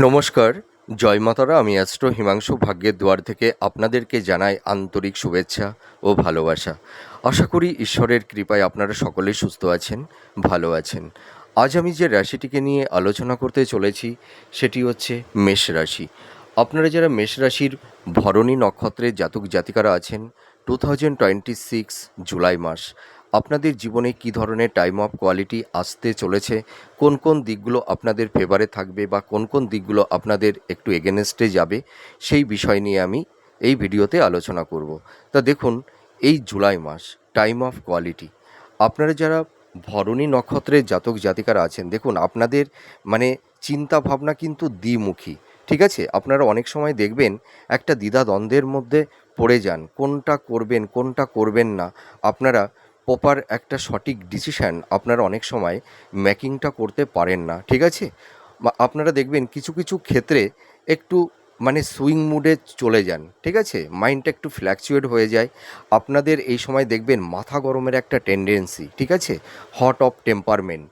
নমস্কার, জয় মাতারা। আমি অ্যাস্ট্রো হিমাংশু ভাগ্যের দুয়ার থেকে আপনাদেরকে জানাই আন্তরিক শুভেচ্ছা ও ভালোবাসা। আশা করি ঈশ্বরের কৃপায় আপনারা সকলেই সুস্থ আছেন, ভালো আছেন। আজ আমি যে রাশিটিকে নিয়ে আলোচনা করতে চলেছি সেটি হচ্ছে মেষ রাশি। আপনারা যারা মেষ রাশির ভরণী নক্ষত্রের জাতক জাতিকারা আছেন, 2026 জুলাই মাস আপনাদের জীবনে কী ধরনের টাইম অফ কোয়ালিটি আসতে চলেছে, কোন কোন দিকগুলো আপনাদের ফেভারে থাকবে বা কোন কোন দিকগুলো আপনাদের একটু এগেনস্টে যাবে, সেই বিষয় নিয়ে আমি এই ভিডিওতে আলোচনা করব। তা দেখুন, এই জুলাই মাস টাইম অফ কোয়ালিটি আপনারা যারা ভরণী নক্ষত্রের জাতক জাতিকারা আছেন, দেখুন আপনাদের মানে চিন্তা ভাবনা কিন্তু দ্বিমুখী। ঠিক আছে, আপনারা অনেক সময় দেখবেন একটা দ্বিধাদ্বন্দ্বের মধ্যে পড়ে যান, কোনটা করবেন কোনটা করবেন না। আপনারা প্রপার একটা সঠিক ডিসিশান আপনারা অনেক সময় মেকিংটা করতে পারেন না। ঠিক আছে, আপনারা দেখবেন কিছু কিছু ক্ষেত্রে একটু মানে সুইং মুডে চলে যান। ঠিক আছে, মাইন্ডটা একটু ফ্ল্যাকচুয়েট হয়ে যায়। আপনাদের এই সময় দেখবেন মাথা গরমের একটা টেন্ডেন্সি, ঠিক আছে, হট অফ টেম্পারমেন্ট।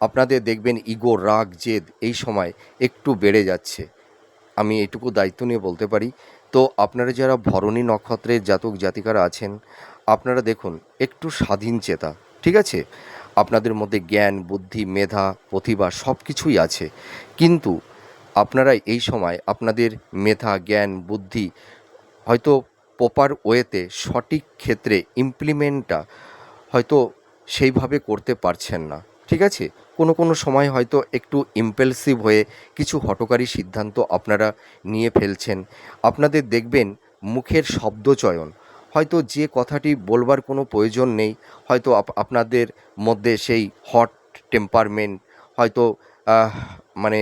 আপনাদের দেখবেন ইগো, রাগ, জেদ এই সময় একটু বেড়ে যাচ্ছে। আমি এটুকু দায়িত্ব নিয়ে বলতে পারি। তো আপনারা যারা ভরণী নক্ষত্রের জাতক জাতিকারা আছেন, আপনারা দেখুন একটু স্বাধীন চেতা। ঠিক আছে, আপনাদের মধ্যে জ্ঞান, বুদ্ধি, মেধা, প্রতিভা সব কিছুই আছে, কিন্তু আপনারা এই সময় আপনাদের মেধা, জ্ঞান, বুদ্ধি হয়তো প্রপার ওয়েতে সঠিক ক্ষেত্রে ইমপ্লিমেন্টটা হয়তো সেইভাবে করতে পারছেন না। ঠিক আছে, কোনো কোনো সময় হয়তো একটু ইম্পালসিভ হয়ে কিছু হঠকারী সিদ্ধান্ত আপনারা নিয়ে ফেলছেন। আপনাদের দেখবেন মুখের শব্দচয়ন, হয়তো যে কথাটি বলবার কোনো প্রয়োজন নেই, হয়তো আপনাদের মধ্যে সেই হট টেম্পারমেন্ট হয়তো আহ, মানে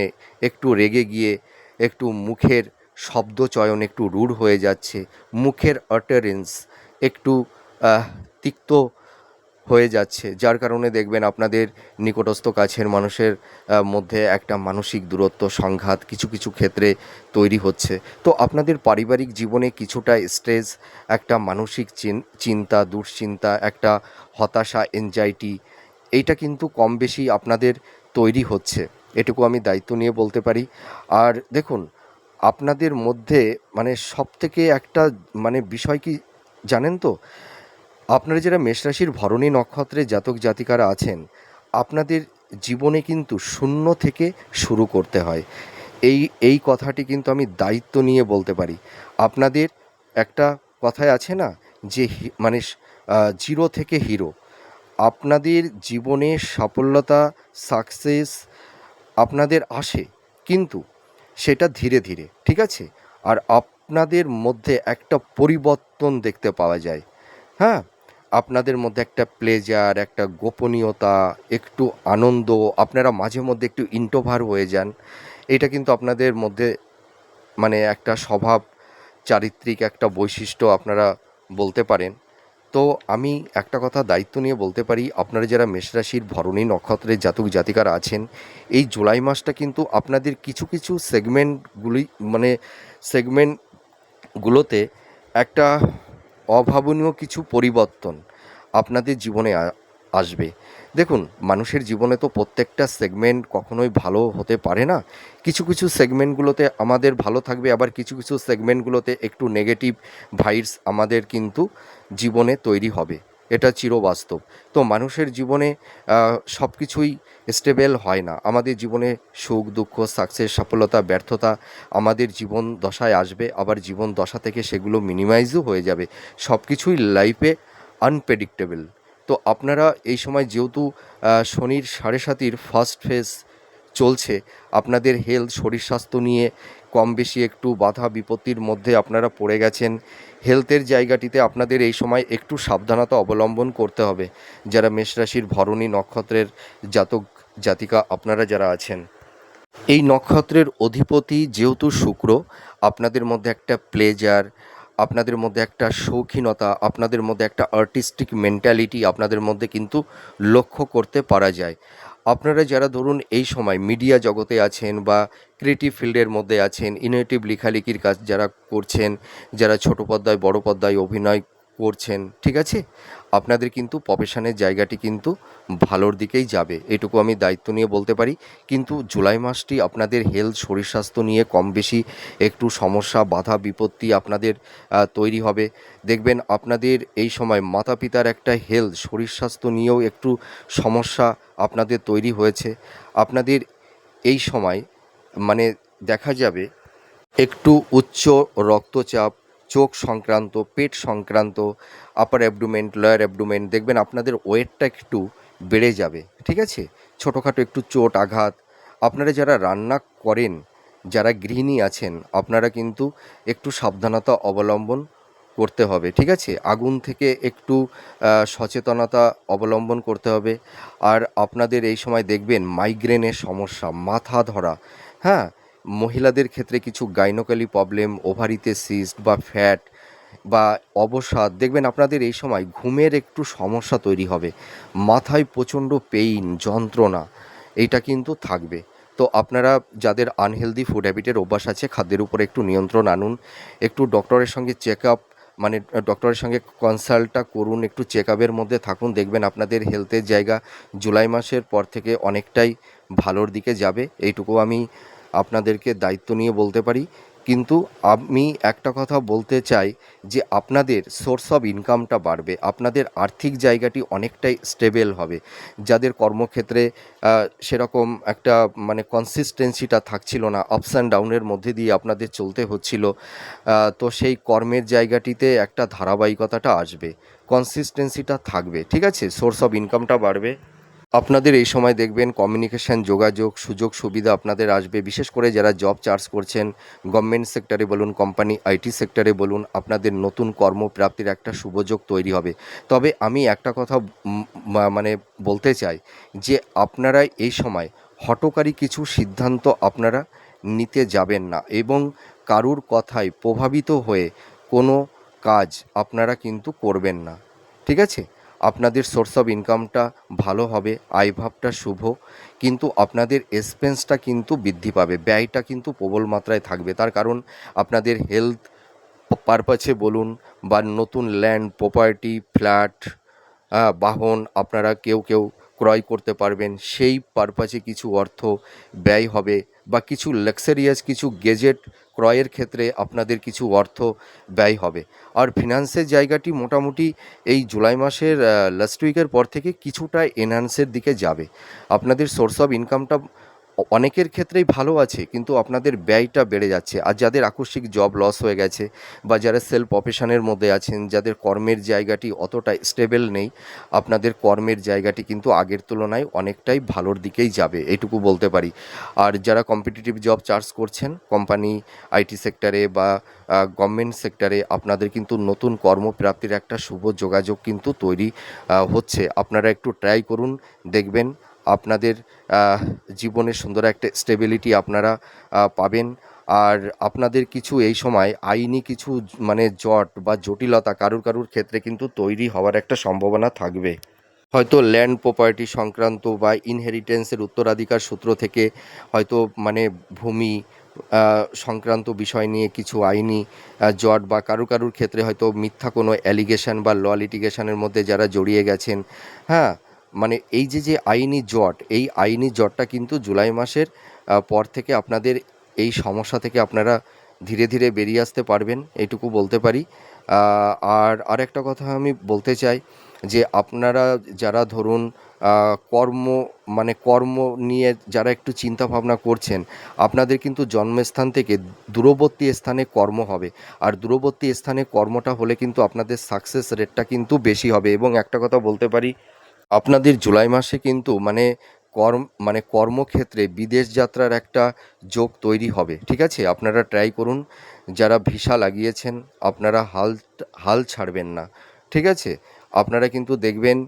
একটু রেগে গিয়ে একটু মুখের শব্দচয়ন একটু রূঢ় হয়ে যাচ্ছে, মুখের আটারেন্স একটু তিক্ত হয়ে যাচ্ছে, যার কারণে দেখবেন আপনাদের নিকটস্থ কাছের মানুষের মধ্যে একটা মানসিক দূরত্ব, সংঘাত কিছু কিছু ক্ষেত্রে তৈরি হচ্ছে। তো আপনাদের পারিবারিক জীবনে কিছুটা স্ট্রেস, একটা মানসিক চিন্তা, দুশ্চিন্তা, একটা হতাশা, এনজাইটি, এইটা কিন্তু কম বেশি আপনাদের তৈরি হচ্ছে, এটুকু আমি দায়িত্ব নিয়ে বলতে পারি। আর দেখুন, আপনাদের মধ্যে মানে সবথেকে একটা মানে বিষয় কি জানেন তো, আপনারা যারা মেষরাশির ভরণী নক্ষত্রে জাতক জাতিকারা আছেন, আপনাদের জীবনে কিন্তু শূন্য থেকে শুরু করতে হয়। এই এই কথাটি কিন্তু আমি দায়িত্ব নিয়ে বলতে পারি। আপনাদের একটা কথায় আছে না যে মানে জিরো থেকে হিরো। আপনাদের জীবনে সাফল্যতা, সাকসেস আপনাদের আসে, কিন্তু সেটা ধীরে ধীরে। ঠিক আছে, আর আপনাদের মধ্যে একটা পরিবর্তন দেখতে পাওয়া যায়। হ্যাঁ, আপনাদের মধ্যে একটা প্লেজার, একটা গোপনীয়তা, একটু আনন্দ, আপনারা মাঝে মধ্যে একটু ইন্ট্রোভার্ট হয়ে যান। এটা কিন্তু আপনাদের মধ্যে মানে একটা স্বভাব, চারিত্রিক একটা বৈশিষ্ট্য আপনারা বলতে পারেন। তো আমি একটা কথা দায়িত্ব নিয়ে বলতে পারি, আপনারা যারা মেষরাশির ভরণী নক্ষত্রের জাতক জাতিকারা আছেন, এই জুলাই মাসটা কিন্তু আপনাদের কিছু কিছু সেগমেন্টগুলোতে একটা অভাবনীয় কিছু পরিবর্তন আপনাদের জীবনে আসবে। দেখুন, মানুষের জীবনে তো প্রত্যেকটা সেগমেন্ট কখনোই ভালো হতে পারে না। কিছু কিছু সেগমেন্টগুলোতে আমাদের ভালো থাকবে, আবার কিছু কিছু সেগমেন্টগুলোতে একটু নেগেটিভ ভাইবস আমাদের কিন্তু জীবনে তৈরি হবে, এটা চিরবাস্তব। তো মানুষের জীবনে সব কিছুই স্টেবল হয় না। আমাদের জীবনে সুখ, দুঃখ, সাকসেস, সফলতা, ব্যর্থতা আমাদের জীবন দশায় আসবে, আবার জীবন দশা থেকে সেগুলো মিনিমাইজও হয়ে যাবে। সব কিছুই লাইফে আনপ্রেডিক্টেবল। তো আপনারা এই সময় যেহেতু শনির 7.5 ফার্স্ট ফেজ চলছে, আপনাদের হেলথ, শরীর স্বাস্থ্য নিয়ে কম বেশি একটু বাধা বিপত্তির মধ্যে আপনারা পড়ে গেছেন। হেলথের জায়গাটিতে আপনাদের এই সময় একটু সাবধানতা অবলম্বন করতে হবে। যারা মেষরাশির ভরণী নক্ষত্রের জাতক জাতিকা আপনারা যারা আছেন, এই নক্ষত্রের অধিপতি যেহেতু শুক্র, আপনাদের মধ্যে একটা প্লেজার, আপনাদের মধ্যে একটা শৌখিনতা, আপনাদের মধ্যে একটা আর্টিস্টিক মেন্টালিটি আপনাদের মধ্যে কিন্তু লক্ষ্য করতে পারা যায়। আপনারা যারা ধরুন এই সময় মিডিয়া জগতে আছেন বা ক্রিয়েটিভ ফিল্ডের মধ্যে আছেন, ইনোভেটিভ লেখালেখির কাজ যারা করছেন, যারা ছোটো পর্দায় বড় পর্দায় অভিনয় করছেন, ঠিক আছে, আপনাদের কিন্তু প্রফেশনের জায়গাটি কিন্তু ভালোর দিকেই যাবে, এটুকু আমি দায়িত্ব নিয়ে বলতে পারি। কিন্তু জুলাই মাসটি আপনাদের হেলথ শরীর স্বাস্থ্য নিয়ে কম বেশি একটু সমস্যা বাধা বিপত্তি আপনাদের তৈরি হবে। দেখবেন আপনাদের এই সময় মাতা পিতার একটা হেলথ শরীর স্বাস্থ্য নিয়েও একটু সমস্যা আপনাদের তৈরি হয়েছে। আপনাদের এই সময় মানে দেখা যাবে একটু উচ্চ রক্তচাপ, চোখ সংক্রান্ত, পেট সংক্রান্ত, আপার অ্যাবডোমেন, লোয়ার অ্যাবডোমেন, দেখবেন আপনাদের ওয়েটটা একটু বেড়ে যাবে, ঠিক আছে? ছোটোখাটো একটু চোট আঘাত। আপনারা যারা রান্না করেন, যারা গৃহিণী আছেন, আপনারা কিন্তু একটু সাবধানতা অবলম্বন করতে হবে, ঠিক আছে? আগুন থেকে একটু সচেতনতা অবলম্বন করতে হবে। আর আপনাদের এই সময় দেখবেন মাইগ্রেনের সমস্যা, মাথা ধরা, হ্যাঁ, মহিলাদের ক্ষেত্রে কিছু গাইনোকলি প্রবলেম, ওভারিতে সিস্ট বা ফ্যাট বা অবসাদ, দেখবেন আপনাদের এই সময় ঘুমের একটু সমস্যা তৈরি হবে, মাথায় প্রচণ্ড পেইন যন্ত্রণা, এইটা কিন্তু থাকবে। তো আপনারা যাদের আনহেলদি ফুড হ্যাবিটের অভ্যাস আছে, খাদ্যের উপর একটু নিয়ন্ত্রণ আনুন, একটু ডক্টরের সঙ্গে চেক আপ মানে ডক্টরের সঙ্গে কনসাল্টটা করুন, একটু চেক আপের মধ্যে থাকুন, দেখবেন আপনাদের হেলথের জায়গা জুলাই মাসের পর থেকে অনেকটাই ভালোর দিকে যাবে, এইটুকু আমি আপনাদেরকে দায়িত্ব নিয়ে বলতে পারি। কিন্তু আমি একটা কথা বলতে চাই যে আপনাদের সোর্স অফ ইনকামটা বাড়বে, আপনাদের আর্থিক জায়গাটি অনেকটাই স্টেবল হবে। যাদের কর্মক্ষেত্রে সেরকম একটা মানে কনসিস্টেন্সিটা থাকছিল না, আপস অ্যান্ড ডাউনের মধ্যে দিয়ে আপনাদের চলতে হচ্ছিল, তো সেই কর্মের জায়গাটিতে একটা ধারাবাহিকতাটা আসবে, কনসিস্টেন্সিটা থাকবে, ঠিক আছে, সোর্স অফ ইনকামটা বাড়বে। আপনাদের এই সময় দেখবেন কমিউনিকেশান যোগাযোগ সুযোগ সুবিধা আপনাদের আসবে, বিশেষ করে যারা জব চার্জ করছেন, গভর্নমেন্ট সেক্টরে বলুন, কোম্পানি আইটি সেক্টরে বলুন, আপনাদের নতুন কর্মপ্রাপ্তির একটা সুযোগ তৈরি হবে। তবে আমি একটা কথা মানে বলতে চাই যে আপনারা এই সময় হঠকারী কিছু সিদ্ধান্ত আপনারা নিতে যাবেন না, এবং কারুর কথায় প্রভাবিত হয়ে কোনো কাজ আপনারা কিন্তু করবেন না, ঠিক আছে? আপনাদের সোর্স অফ ইনকামটা ভালো হবে, আয়ভাবটা শুভ, কিন্তু আপনাদের এক্সপেন্সটা কিন্তু বৃদ্ধি পাবে, ব্যয়টা কিন্তু প্রবল মাত্রায় থাকবে। তার কারণ আপনাদের হেলথ পারপাসে বলুন বা নতুন ল্যান্ড প্রপার্টি ফ্ল্যাট বাহন আপনারা কেউ কেউ ক্রয় করতে পারবেন, সেই পারপাসে কিছু অর্থ ব্যয় হবে, বা কিছু লাক্সারিয়াস কিছু গেজেট ক্রয়ের ক্ষেত্রে আপনাদের কিছু অর্থ ব্যয় হবে। আর ফিনান্সের জায়গাটি মোটামুটি এই জুলাই মাসের লাস্ট উইকের পর থেকে কিছুটা এনহ্যান্সের দিকে যাবে। আপনাদের সোর্স অফ ইনকামটা অনেকের ক্ষেত্রেই ভালো আছে, কিন্তু আপনাদের ব্যয়টা বেড়ে যাচ্ছে। আর যাদের আকস্মিক জব লস হয়ে গেছে বা যারা সেলফ প্রফেশনের মধ্যে আছেন, যাদের কর্মের জায়গাটি অতটা স্টেবল নেই, আপনাদের কর্মের জায়গাটি কিন্তু আগের তুলনায় অনেকটাই ভালোর দিকেই যাবে, এইটুকু বলতে পারি। আর যারা কম্পিটিটিভ জব চার্জ করছেন কোম্পানি আইটি সেক্টরে বা গভর্নমেন্ট সেক্টরে, আপনাদের কিন্তু নতুন কর্মপ্রাপ্তির একটা শুভ যোগাযোগ কিন্তু তৈরি হচ্ছে। আপনারা একটু ট্রাই করুন, দেখবেন আপনাদের জীবনে সুন্দর একটা স্টেবিলিটি আপনারা পাবেন। আর আপনাদের কিছু এই সময় আইনি কিছু মানে জট বা জটিলতা কারুর কারুর ক্ষেত্রে কিন্তু তৈরি হওয়ার একটা সম্ভাবনা থাকবে। হয়তো ল্যান্ড প্রপার্টি সংক্রান্ত বা ইনহেরিটেন্সের উত্তরাধিকার সূত্র থেকে হয়তো মানে ভূমি সংক্রান্ত বিষয় নিয়ে কিছু আইনি জট, বা কারুর কারুর ক্ষেত্রে হয়তো মিথ্যা কোনো অ্যালিগেশন বা ল লিটিগেশনের মধ্যে যারা জড়িয়ে গেছেন, হ্যাঁ, মানে এই যে আইনি জট, এই আইনি জটটা কিন্তু জুলাই মাসের পর থেকে আপনাদের এই সমস্যা থেকে আপনারা ধীরে ধীরে বেরিয়ে আসতে পারবেন, এইটুকু বলতে পারি। আর আরেকটা কথা আমি বলতে চাই যে আপনারা যারা ধরুন কর্ম মানে কর্ম নিয়ে যারা একটু চিন্তা ভাবনা করছেন, আপনাদের কিন্তু জন্মস্থান থেকে দূরবর্তী স্থানে কর্ম হবে। আর দূরবর্তী স্থানে কর্মটা হলে কিন্তু আপনাদের সাকসেস রেটটা কিন্তু বেশি হবে। এবং একটা কথা বলতে পারি, আপনাদের জুলাই মাসে কিন্তু মানে কর্মক্ষেত্রে বিদেশ যাত্রার একটা যোগ তৈরি হবে, ঠিক আছে? আপনারা ট্রাই করুন, যারা ভিসা লাগিয়েছেন আপনারা হাল ছাড়বেন না, ঠিক আছে? আপনারা কিন্তু দেখবেন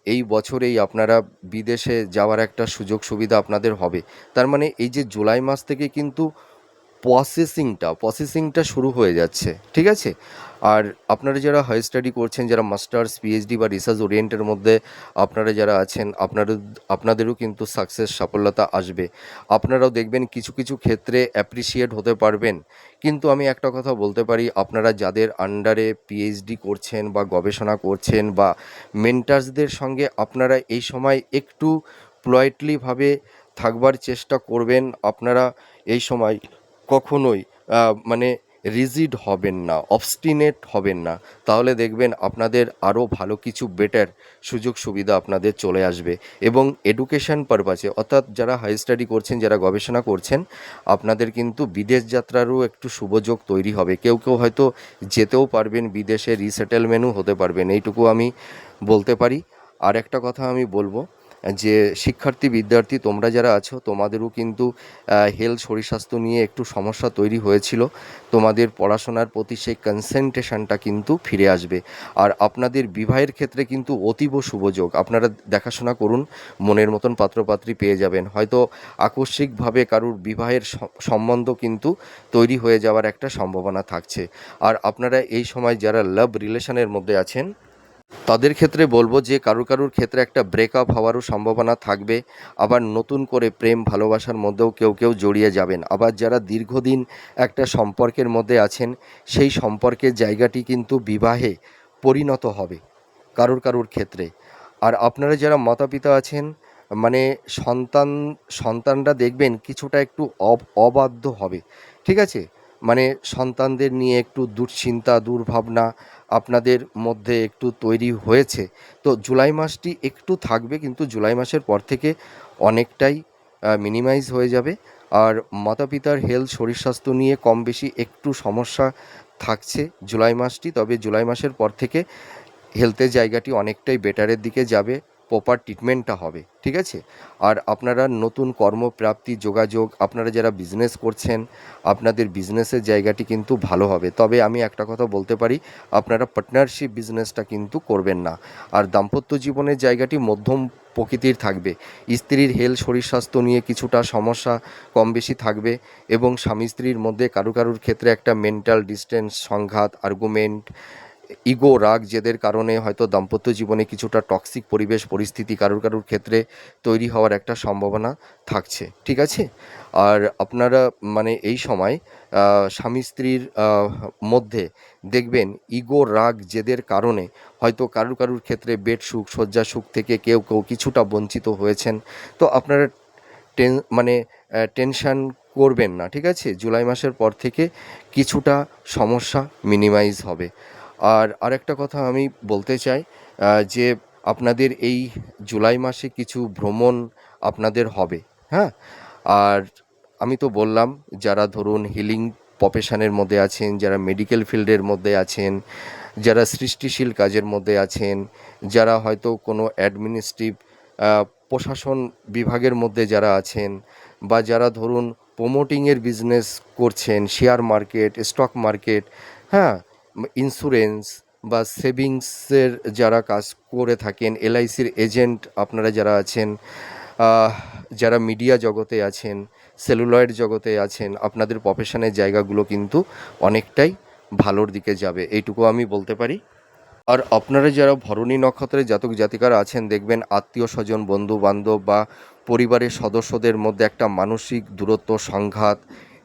এই বছরেই আপনারা বিদেশে যাওয়ার একটা সুযোগ সুবিধা আপনাদের হবে। তার মানে এই যে জুলাই মাস থেকে কিন্তু প্রসেসিংটা শুরু হয়ে যাচ্ছে, ঠিক আছে। আর আপনারা যারা হায়ার স্টাডি করছেন, যারা মাস্টার্স পিএইচডি বা রিসার্চ ওরিয়েন্টের মধ্যে আপনারা যারা আছেন, আপনাদেরও কিন্তু সাফল্যতা আসবে। আপনারাও দেখবেন কিছু কিছু ক্ষেত্রে অ্যাপ্রিসিয়েট হতে পারবেন। কিন্তু আমি একটা কথা বলতে পারি, আপনারা যাদের আন্ডারে পিএইচডি করছেন বা গবেষণা করছেন বা মেন্টার্সদের সঙ্গে আপনারা এই সময় একটু পোলাইটলিভাবে থাকবার চেষ্টা করবেন। আপনারা এই সময় কখনোই মানে রিজিড হবেন না, অবস্টিনেট হবেন না। তাহলে দেখবেন আপনাদের আরও ভালো কিছু বেটার সুযোগ সুবিধা আপনাদের চলে আসবে। এবং এডুকেশন পারপাসে, অর্থাৎ যারা হাই স্টাডি করছেন, যারা গবেষণা করছেন, আপনাদের কিন্তু বিদেশ যাত্রারও একটু শুভযোগ তৈরি হবে। কেউ কেউ হয়তো যেতেও পারবেন বিদেশে, রিসেটেলমেন্টও হতে পারবেন, এইটুকু আমি বলতে পারি। আর একটা কথা আমি বলবো যে শিক্ষার্থী বিদ্যার্থী তোমরা যারা আছো, তোমাদেরও কিন্তু হেলথ শরীর স্বাস্থ্য নিয়ে একটু সমস্যা তৈরি হয়েছিল। তোমাদের পড়াশোনার প্রতি সেই কনসেন্ট্রেশনটা কিন্তু ফিরে আসবে। আর আপনাদের বিবাহের ক্ষেত্রে কিন্তু অতীব শুভযোগ। আপনারা দেখাশোনা করুন, মনের মতন পাত্রপাত্রী পেয়ে যাবেন। হয়তো আকস্মিকভাবে কারুর বিবাহের সম্বন্ধ কিন্তু তৈরি হয়ে যাওয়ার একটা সম্ভাবনা থাকছে। আর আপনারা এই সময় যারা লাভ রিলেশনের মধ্যে আছেন, তাদের ক্ষেত্রে বলবো যে কারুর ক্ষেত্রে একটা ব্রেকআপ হওয়ারও সম্ভাবনা থাকবে। আবার নতুন করে প্রেম ভালোবাসার মধ্যেও কেউ জড়িয়ে যাবেন। আবার যারা দীর্ঘদিন একটা সম্পর্কের মধ্যে আছেন, সেই সম্পর্কের জায়গাটি কিন্তু বিবাহে পরিণত হবে কারুর ক্ষেত্রে। আর আপনারা যারা মাতা পিতা আছেন, মানে সন্তানরা দেখবেন কিছুটা একটু অবাধ্য হবে, ঠিক আছে। মানে সন্তানদের নিয়ে একটু দুশ্চিন্তা দুর্ভাবনা আপনাদের মধ্যে একটু তৈরি হয়েছে। তো জুলাই মাসটি একটু থাকবে, কিন্তু জুলাই মাসের পর থেকে অনেকটাই মিনিমাইজ হয়ে যাবে। আর মাতা পিতার হেলথ শরীর স্বাস্থ্য নিয়ে কম বেশি একটু সমস্যা থাকছে জুলাই মাসটি। তবে জুলাই মাসের পর থেকে হেলথের জায়গাটি অনেকটাই বেটারের দিকে যাবে, প্রপার ট্রিটমেন্টটা হবে, ঠিক আছে। আর আপনারা নতুন কর্মপ্রাপ্তি যোগাযোগ, আপনারা যারা বিজনেস করছেন, আপনাদের বিজনেসের জায়গাটি কিন্তু ভালো হবে। তবে আমি একটা কথা বলতে পারি, আপনারা পার্টনারশিপ বিজনেসটা কিন্তু করবেন না। আর দাম্পত্য জীবনের জায়গাটি মধ্যম প্রকৃতির থাকবে। স্ত্রীর হেলথ শরীর স্বাস্থ্য নিয়ে কিছুটা সমস্যা কম বেশি থাকবে। এবং স্বামী স্ত্রীর মধ্যে কারুর ক্ষেত্রে একটা মেন্টাল ডিস্টেন্স, সংঘাত, আর্গুমেন্ট, ইগো, রাগ, জেদের কারণে হয়তো দাম্পত্য জীবনে কিছুটা টক্সিক পরিবেশ পরিস্থিতি কারুর ক্ষেত্রে তৈরি হওয়ার একটা সম্ভাবনা থাকছে, ঠিক আছে। আর আপনারা মানে এই সময় স্বামী স্ত্রীর মধ্যে দেখবেন ইগো, রাগ, জেদের কারণে হয়তো কারুর ক্ষেত্রে বেড সুখ, শয্যা সুখ থেকে কেউ কিছুটা বঞ্চিত হয়েছেন। তো আপনারা মানে টেনশান করবেন না, ঠিক আছে। জুলাই মাসের পর থেকে কিছুটা সমস্যা মিনিমাইজ হবে। আর আরেকটা কথা আমি বলতে চাই, যে আপনাদের এই জুলাই মাসে কিছু ভ্রমণ আপনাদের হবে, হ্যাঁ। আর আমি তো বললাম, যারা ধরুন হিলিং প্রফেশনের মধ্যে আছেন, যারা মেডিকেল ফিল্ডের মধ্যে আছেন, যারা সৃষ্টিশীল কাজের মধ্যে আছেন, যারা হয়তো কোনো অ্যাডমিনিস্ট্রেটিভ প্রশাসন বিভাগের মধ্যে যারা আছেন, বা যারা ধরুন প্রমোটিংয়ের বিজনেস করছেন, শেয়ার মার্কেট, স্টক মার্কেট, হ্যাঁ, ইন্স্যুরেন্স বা সেভিংসের যারা কাজ করে থাকেন, এলআইসির এজেন্ট আপনারা যারা আছেন, যারা মিডিয়া জগতে আছেন, সেলুলয়েড জগতে আছেন, আপনাদের প্রফেশনের জায়গাগুলো কিন্তু অনেকটাই ভালোর দিকে যাবে, এইটুকু আমি বলতে পারি। আর আপনারা যারা ভরণী নক্ষত্রের জাতক জাতিকারা আছেন, দেখবেন আত্মীয় স্বজন, বন্ধু বান্ধব বা পরিবারের সদস্যদের মধ্যে একটা মানসিক দূরত্ব, সংঘাত,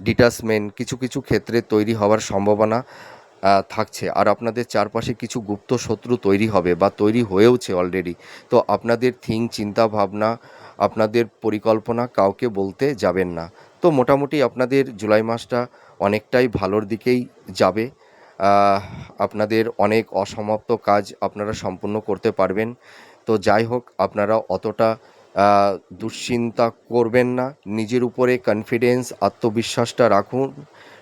ডিটাচমেন্ট কিছু ক্ষেত্রে তৈরি হওয়ার সম্ভাবনা থাকছে। আর আপনাদের চারপাশে কিছু গুপ্ত শত্রু তৈরি হবে বা তৈরি হয়েওছে অলরেডি। তো আপনাদের চিন্তা ভাবনা, আপনাদের পরিকল্পনা কাউকে বলতে যাবেন না। তো মোটামুটি আপনাদের জুলাই মাসটা অনেকটাই ভালোর দিকেই যাবে। আপনাদের অনেক অসমাপ্ত কাজ আপনারা সম্পূর্ণ করতে পারবেন। তো যাই হোক, আপনারা অতটা দুশ্চিন্তা করবেন না, নিজের উপরে কনফিডেন্স, আত্মবিশ্বাসটা রাখুন,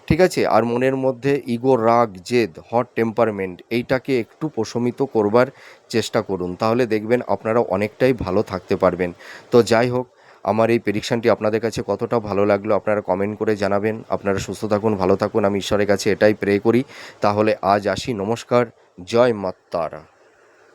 ঠিক আছে। আর মনের মধ্যে ইগো, রাগ, জেদ, হট টেম্পারমেন্ট এইটাকে একটু প্রশমিত করবার চেষ্টা করুন, তাহলে দেখবেন আপনারা অনেকটাই ভালো থাকতে পারবেন। তো যাই হোক, আমার এই প্রেডিকশানটি আপনাদের কাছে কতটা ভালো লাগলো আপনারা কমেন্ট করে জানাবেন। আপনারা সুস্থ থাকুন, ভালো থাকুন, আমি ঈশ্বরের কাছে এটাই প্রে করি। তাহলে আজ আসি, নমস্কার, জয় মা তারা।